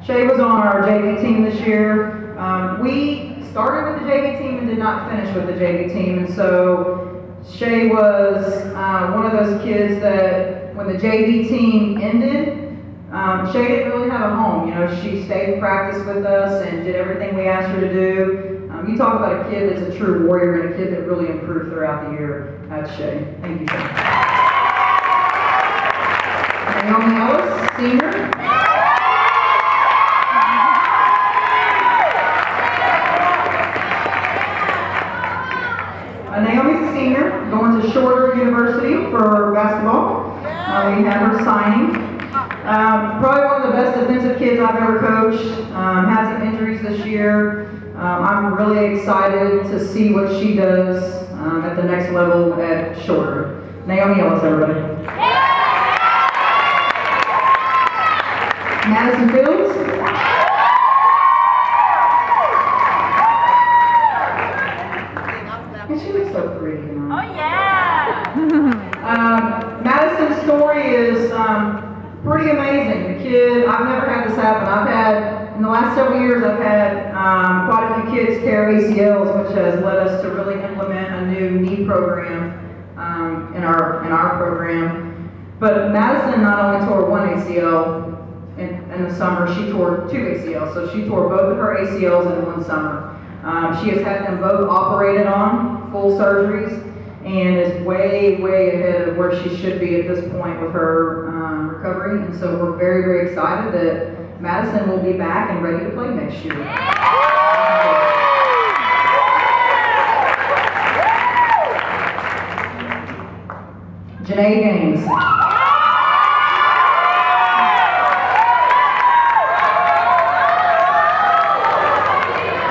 Shay was on our JV team this year. We started with the JV team and did not finish with the JV team, and so Shay was one of those kids that when the JV team ended, Shay didn't really have a home. You know, she stayed in practice with us and did everything we asked her to do. You talk about a kid that's a true warrior and a kid that really improved throughout the year. That's Shay. Thank you, Shay. Naomi Ellis, senior. Naomi's a senior, going to Shorter University for basketball. We had her signing. Probably one of the best defensive kids I've ever coached. Had some injuries this year. I'm really excited to see what she does at the next level at Shorter. Naomi Ellis, everybody. Madison Fields. And she looks so pretty. You know? Oh yeah! Madison's story is pretty amazing. The kid, I've never had this happen. In the last several years, I've had quite a few kids tear ACLs, which has led us to really implement a new knee program in our program. But Madison not only tore one ACL in the summer, she tore two ACLs. So she tore both of her ACLs in one summer. She has had them both operated on, full surgeries, and is way, way ahead of where she should be at this point with her recovery. And so we're very, very excited that Madison will be back and ready to play next year. Janae Gaines.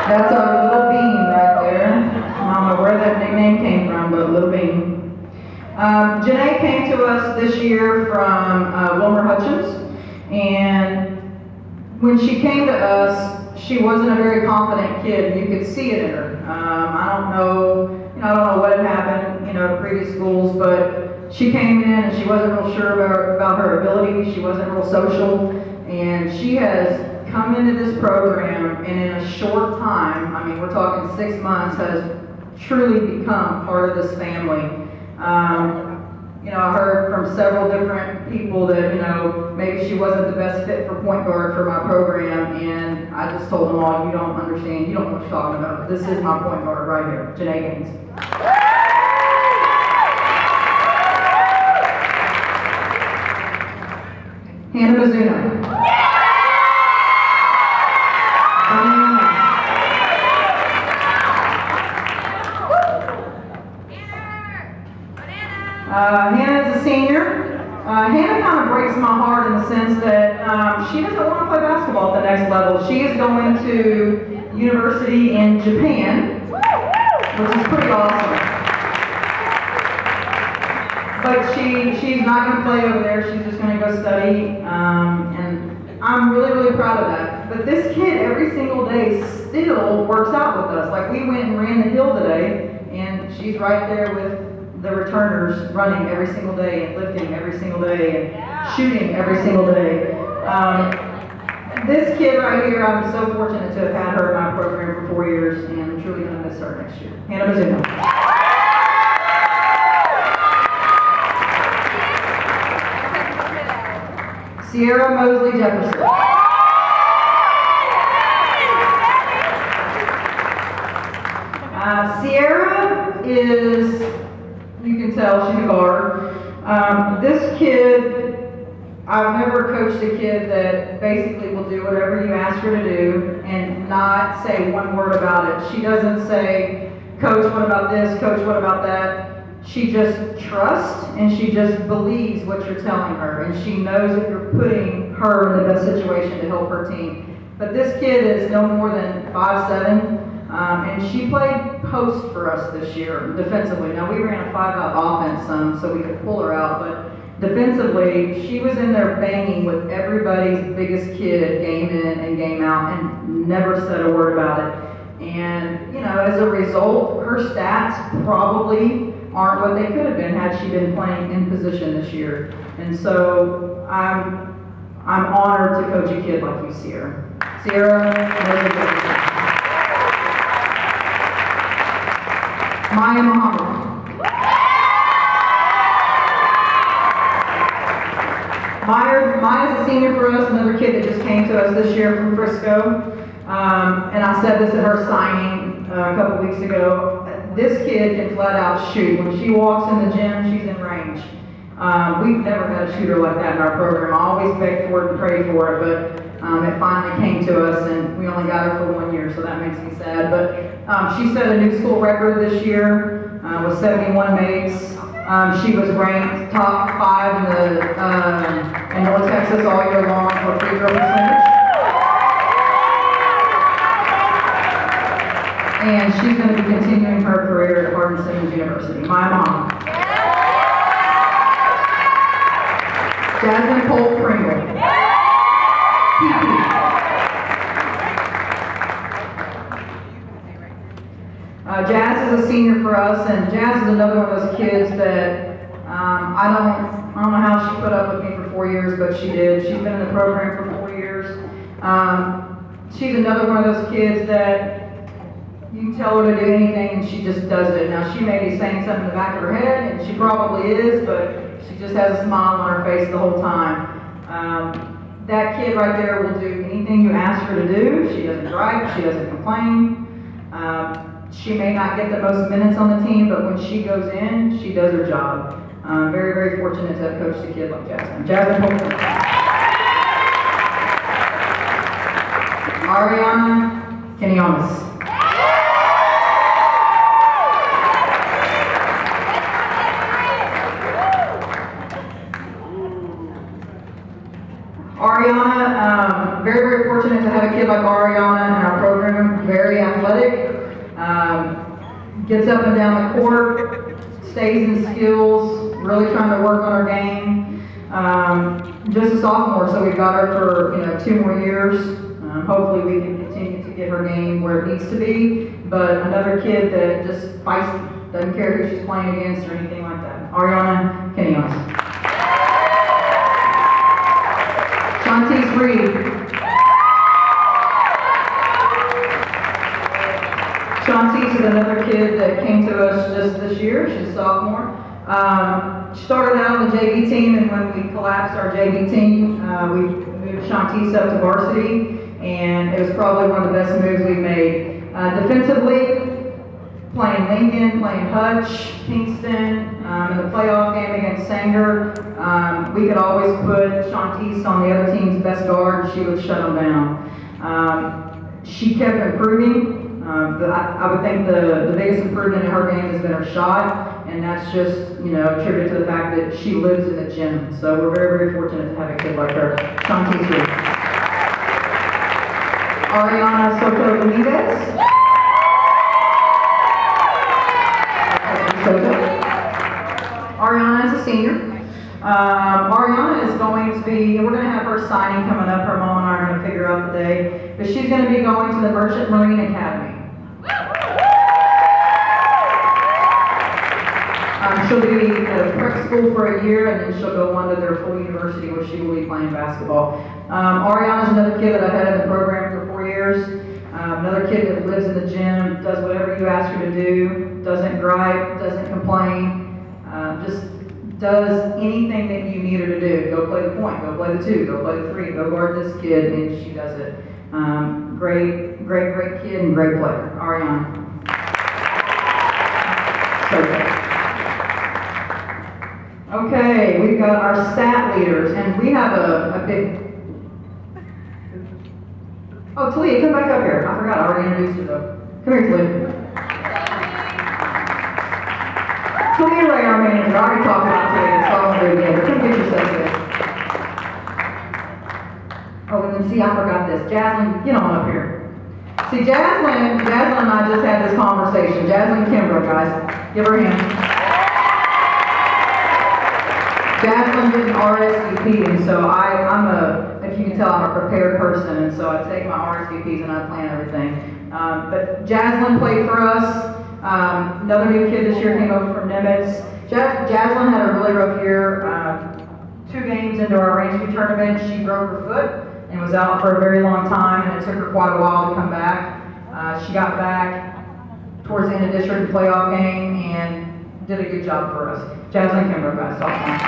That's our little bean right there. I don't know where that nickname came from, but little bean. Janae came to us this year from Wilmer Hutchins, and when she came to us, she wasn't a very confident kid, and you could see it in her. I don't know what had happened, at previous schools, but she came in and she wasn't real sure about her ability. She wasn't real social, and she has come into this program, and in a short time, I mean, we're talking 6 months, has truly become part of this family. I heard from several different people that, maybe she wasn't the best fit for point guard for my program, and I just told them all, you don't understand, you don't know what you're talking about. This is my point guard right here, Janae Gaines. Hannah Mizuno. Hannah's a senior. Hannah kind of breaks my heart in the sense that she doesn't want to play basketball at the next level. She is going to university in Japan, which is pretty awesome. But she's not going to play over there. She's just going to go study, and I'm really, really proud of that. But this kid every single day still works out with us. Like, we went and ran the hill today, and she's right there with the returners running every single day and lifting every single day and shooting every single day. This kid right here, I'm so fortunate to have had her in my program for 4 years, and I'm truly going to miss her next year. Hannah Mizuno. Sierra Mosley Jefferson. Sierra is, you can tell she's a guard. This kid, I've never coached a kid that basically will do whatever you ask her to do and not say one word about it. She doesn't say, Coach, what about this? Coach, what about that? She just trusts and she just believes what you're telling her, and she knows that you're putting her in the best situation to help her team. But this kid is no more than 5'7", and she played post for us this year defensively. Now, we ran a 5-out offense so we could pull her out, but defensively, she was in there banging with everybody's biggest kid game in and game out and never said a word about it. And, as a result, her stats probably aren't what they could have been had she been playing in position this year. And so I'm honored to coach a kid like you, Sierra. Sierra Elizabeth. Maya Muhammad. Maya's a senior for us, another kid that just came to us this year from Frisco. And I said this at her signing a couple weeks ago. This kid can flat out shoot. When she walks in the gym, she's in range. We've never had a shooter like that in our program. I always begged for it and prayed for it, but it finally came to us, and we only got her for 1 year, so that makes me sad. But she set a new school record this year with 71 mates. She was ranked top 5 in North Texas all year long for free throw percentage. And she's going to be continuing her career at Hardin-Simmons University. My mom. Jasmine Polk Pringle. Jazz is a senior for us, and Jazz is another one of those kids that I don't know how she put up with me for 4 years, but she did. She's been in the program for 4 years. She's another one of those kids that you can tell her to do anything and she just does it. Now she may be saying something in the back of her head, and she probably is, but she just has a smile on her face the whole time. That kid right there will do anything you ask her to do. She doesn't gripe, she doesn't complain. She may not get the most minutes on the team, but when she goes in, she does her job. Very, very fortunate to have coached a kid like Jasmine. Jasmine Holton. Ariana Kenyonis. Ariana, very, very fortunate to have a kid like Ariana in our program. Very athletic. Gets up and down the court, stays in skills, really trying to work on her game. Just a sophomore, so we've got her for 2 more years. Hopefully we can continue to get her game where it needs to be. But another kid that just fights, doesn't care who she's playing against or anything like that. Ariana Kenyonis. Shantice Reed. Shantice is another kid that came to us just this year. She's a sophomore. She started out on the JV team, and when we collapsed our JV team, we moved Shantice up to varsity, and it was probably one of the best moves we've made. Defensively, playing Lincoln, playing Hutch, Kingston, in the playoff game against Sanger, we could always put Shantice on the other team's best guard, and she would shut them down. She kept improving. I would think the biggest improvement in her game has been her shot, and that's just attributed to the fact that she lives in the gym. So we're very, very fortunate to have a kid like her. Shantice Reed. Ariana Soto Dominguez. Ariana is a senior. Ariana is going to be, we're going to have her signing coming up. Her mom and I are going to figure out the day, but she's going to be going to the Merchant Marine Academy. She'll be at a prep school for a year, and then she'll go on to their full university where she will be playing basketball. Ariana's another kid that I've had in the program for 4 years. Another kid that lives in the gym, does whatever you ask her to do, doesn't gripe, doesn't complain, just does anything that you need her to do. Go play the point, go play the 2, go play the 3, go guard this kid, and she does it. Great, great, great kid and great player. Ariana. So good. Okay, we've got our stat leaders, and we have a big... Oh, Talia, come back up here. I forgot, I already introduced you though. Come here, Talia. Talia Ray, our manager. I already talked about Talia, so I won't do it again. Come get yourself here. Oh, and then see, I forgot this. Jaslyn, get on up here. See, Jaslyn and I just had this conversation. Jaslyn Kimbrough, guys. Give her a hand. Jaslyn did an RSVP, and so if you can tell, I'm a prepared person, and so I take my RSVPs and I plan everything. But Jaslyn played for us. Another new kid this year came over from Nimitz. Jaslyn had a really rough year. 2 games into our range tournament, she broke her foot, and was out for a very long time, and it took her quite a while to come back. She got back towards the end of district playoff game and did a good job for us. Jasmine Kimber, guys, sophomore.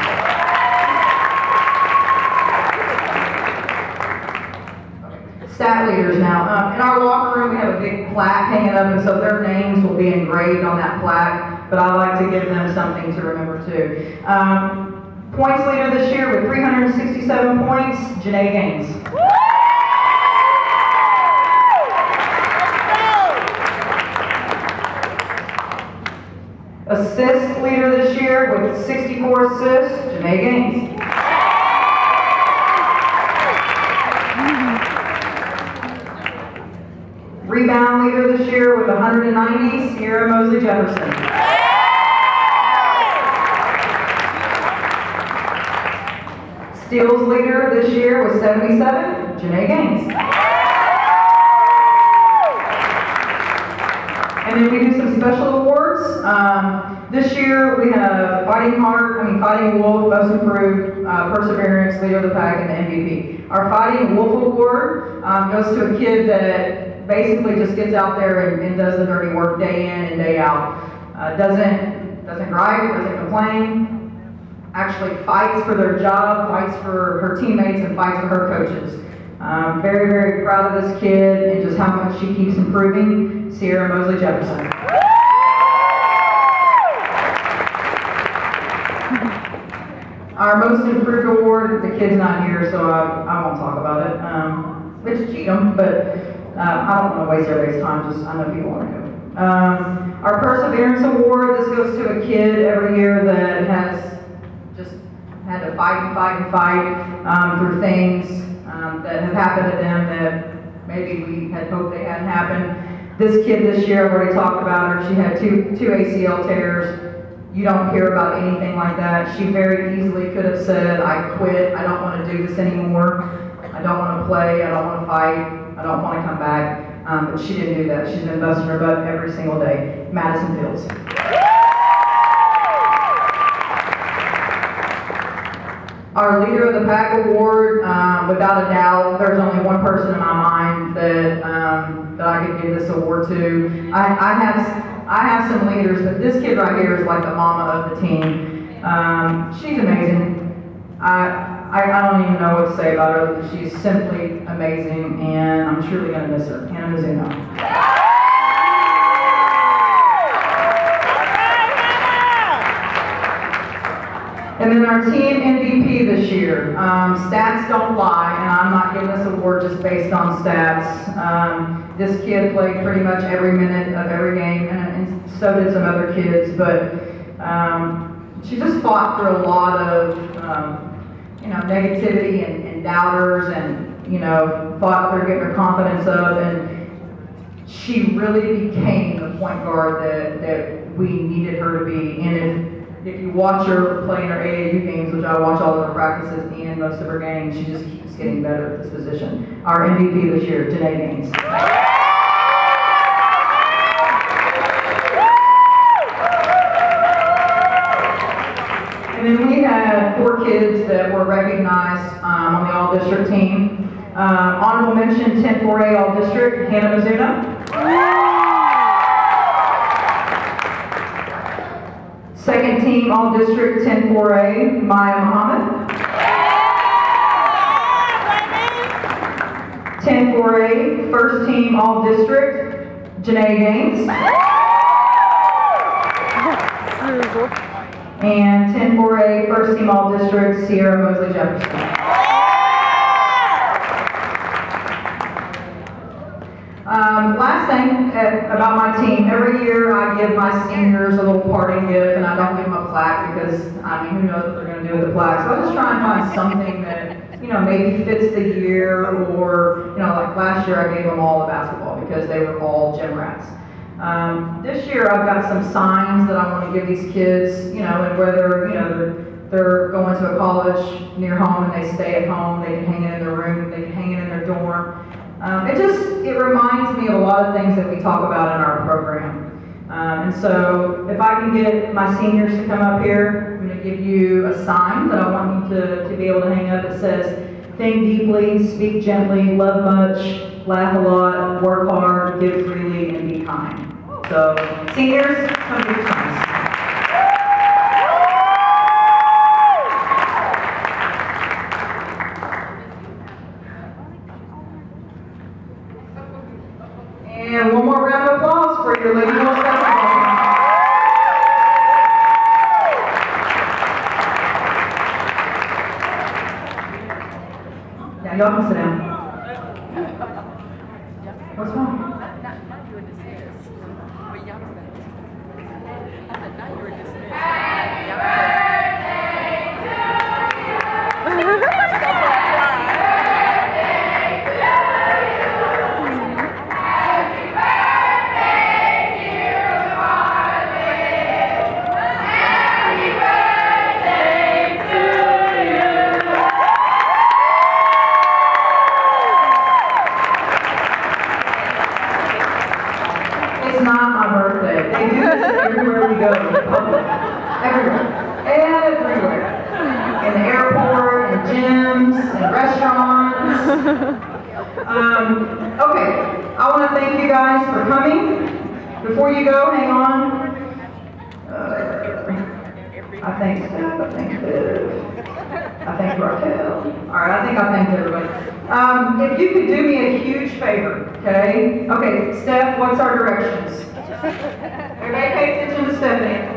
Stat leaders now. In our locker room, we have a big plaque hanging up, and so their names will be engraved on that plaque, but I like to give them something to remember too. Points leader this year with 367 points, Janae Gaines. Assist leader this year with 64 assists, Janae Gaines. Rebound leader this year with 190, Sierra Mosley Jefferson. Steals leader this year with 77, Janae Gaines. And then we do some special awards. This year we have Fighting Wolf, Most Improved, Perseverance, Leader of the Pack, and the MVP. Our Fighting Wolf Award goes to a kid that basically just gets out there and does the dirty work day in and day out. Doesn't gripe, doesn't complain, actually fights for their job, fights for her teammates, and fights for her coaches. Very, very proud of this kid and just how much she keeps improving. Sierra Mosley Jefferson. Our Most Improved Award, the kid's not here, so I won't talk about it. It's cheat them, but I don't want to waste everybody's time, I know people want to go. Our Perseverance Award, this goes to a kid every year that has just had to fight through things that have happened to them that maybe we had hoped they hadn't happened. This kid this year, I've already talked about her, she had two ACL tears. You don't hear about anything like that. She very easily could have said, I quit, I don't want to do this anymore, I don't want to play, I don't want to fight, I don't want to come back. But she didn't do that. She's been busting her butt every single day. Madison Fields. Our Leader of the Pack Award, without a doubt, there's only one person in my mind that I could give this award to. I have some leaders, but this kid right here is like the mama of the team. She's amazing. I don't even know what to say about her. She's simply amazing, and I'm truly going to miss her. Hannah Mizuno. And then our team MVP this year. Stats don't lie, and I'm not giving this award just based on stats. This kid played pretty much every minute of every game, and so did some other kids, but she just fought through a lot of negativity and doubters, and fought through getting her confidence up, and she really became the point guard that we needed her to be. And if you watch her play in her AAU games, which I watch all of her practices and most of her games, she just keeps getting better at this position. Our MVP this year, Janae Gaines. And then we had 4 kids that were recognized on the All-District team. Honorable mention, 10-4A All-District, Hannah Mizuno. Second team All-District, 10-4A, Maya Muhammad. 10-4A, first team All-District, Janae Gaines. And 10-4A, first team All-District, Sierra Mosley Jefferson. Last thing about my team, every year I give my seniors a little parting gift, and I don't give them a plaque because, who knows what they're going to do with the plaque. So I just try and find something that, maybe fits the year, or, like last year I gave them all a basketball because they were all gym rats. This year I've got some signs that I want to give these kids, and whether, they're going to a college near home and they stay at home, they can hang it in their room, they can hang it in their dorm. It reminds me of a lot of things that we talk about in our program. And so if I can get my seniors to come up here, I'm going to give you a sign that I want you to be able to hang up. It says, think deeply, speak gently, love much, laugh a lot, work hard, give freely, and be kind. So, seniors, come give thanks. And one more round of applause for your Lady Girls Basketball team. Now y'all can sit down. What's wrong? Not you were dismissed. But y'all was I said, not you were dismissed. It's not my birthday. They do this everywhere we go in public. Everywhere. Everywhere. In the airport, in gyms, in restaurants. Okay, I want to thank you guys for coming. Before you go, hang on. I thank Steph, I thank Liv, I thank Raquel. Alright, I think I thanked everybody. If you could do me a huge favor, okay? Okay, Steph, what's our directions? Everybody pay attention to Stephanie.